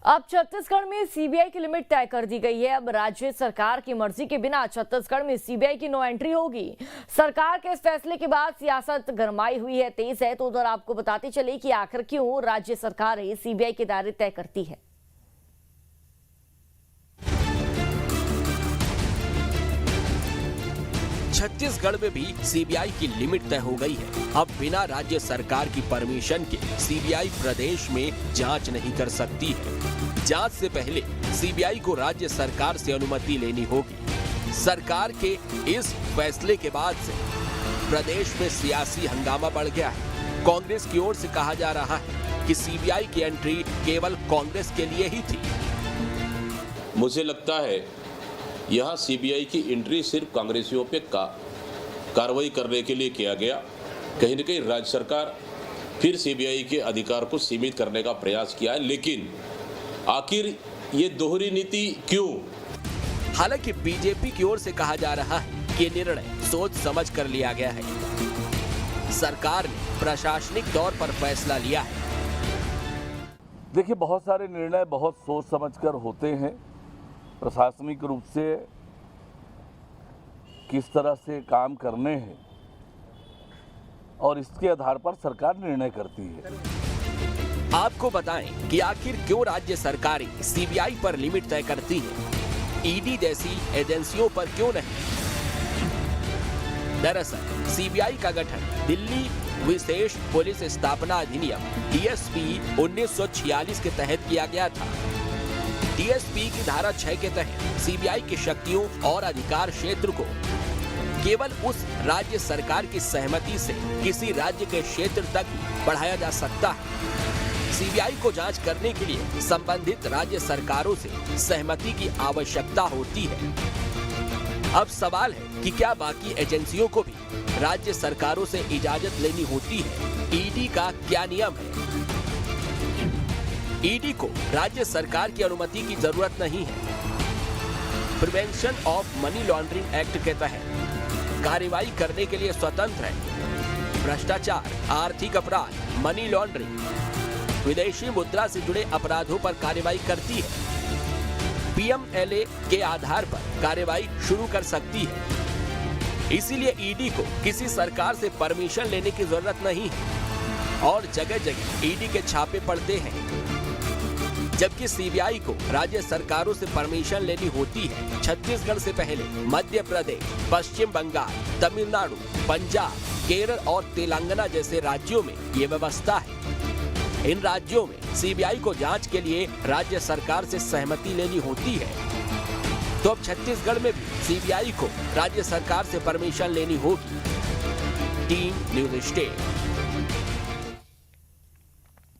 अब छत्तीसगढ़ में सीबीआई की लिमिट तय कर दी गई है। अब राज्य सरकार की मर्जी के बिना छत्तीसगढ़ में सीबीआई की नो एंट्री होगी। सरकार के इस फैसले के बाद सियासत गरमाई हुई है, तेज है। तो उधर आपको बताते चले कि आखिर क्यों राज्य सरकारें सीबीआई के दायरे तय करती है। छत्तीसगढ़ में भी सीबीआई की लिमिट तय हो गई है। अब बिना राज्य सरकार की परमिशन के सीबीआई प्रदेश में जांच नहीं कर सकती है। जांच से पहले सीबीआई को राज्य सरकार से अनुमति लेनी होगी। सरकार के इस फैसले के बाद से प्रदेश में सियासी हंगामा बढ़ गया है। कांग्रेस की ओर से कहा जा रहा है कि सीबीआई की एंट्री केवल कांग्रेस के लिए ही थी। मुझे लगता है यहाँ सीबीआई की एंट्री सिर्फ कांग्रेसियों पे कार्रवाई करने के लिए किया गया। कहीं न कहीं राज्य सरकार फिर सीबीआई के अधिकार को सीमित करने का प्रयास किया है, लेकिन आखिर ये दोहरी नीति क्यों? हालांकि बीजेपी की ओर से कहा जा रहा है कि निर्णय सोच समझ कर लिया गया है। सरकार ने प्रशासनिक तौर पर फैसला लिया है। देखिए, बहुत सारे निर्णय बहुत सोच समझकर होते हैं। प्रशासनिक रूप से किस तरह से काम करने हैं और इसके आधार पर सरकार निर्णय करती है। आपको बताएं कि आखिर क्यों राज्य सरकारें सीबीआई पर लिमिट तय करती हैं, ईडी जैसी एजेंसियों पर क्यों नहीं। दरअसल सीबीआई का गठन दिल्ली विशेष पुलिस स्थापना अधिनियम DSP 1946 के तहत किया गया था। DSP की धारा 6 के तहत सीबीआई की शक्तियों और अधिकार क्षेत्र को केवल उस राज्य सरकार की सहमति से किसी राज्य के क्षेत्र तक ही बढ़ाया जा सकता है। सीबीआई को जांच करने के लिए संबंधित राज्य सरकारों से सहमति की आवश्यकता होती है। अब सवाल है कि क्या बाकी एजेंसियों को भी राज्य सरकारों से इजाजत लेनी होती है? ईडी का क्या नियम है? ईडी को राज्य सरकार की अनुमति की जरूरत नहीं है। Prevention of money laundering act के तहत कार्रवाई करने के लिए स्वतंत्र है। भ्रष्टाचार, आर्थिक अपराध, मनी लॉन्ड्रिंग, विदेशी मुद्रा से जुड़े अपराधों पर कार्रवाई करती है। PMLA के आधार पर कार्रवाई शुरू कर सकती है। इसीलिए ईडी को किसी सरकार से परमिशन लेने की जरूरत नहीं है और जगह जगह ईडी के छापे पड़ते हैं। जबकि सीबीआई को राज्य सरकारों से परमिशन लेनी होती है। छत्तीसगढ़ से पहले मध्य प्रदेश, पश्चिम बंगाल, तमिलनाडु, पंजाब, केरल और तेलंगाना जैसे राज्यों में ये व्यवस्था है। इन राज्यों में सीबीआई को जांच के लिए राज्य सरकार से सहमति लेनी होती है। तो अब छत्तीसगढ़ में भी सीबीआई को राज्य सरकार से परमिशन लेनी होगी। Team news state.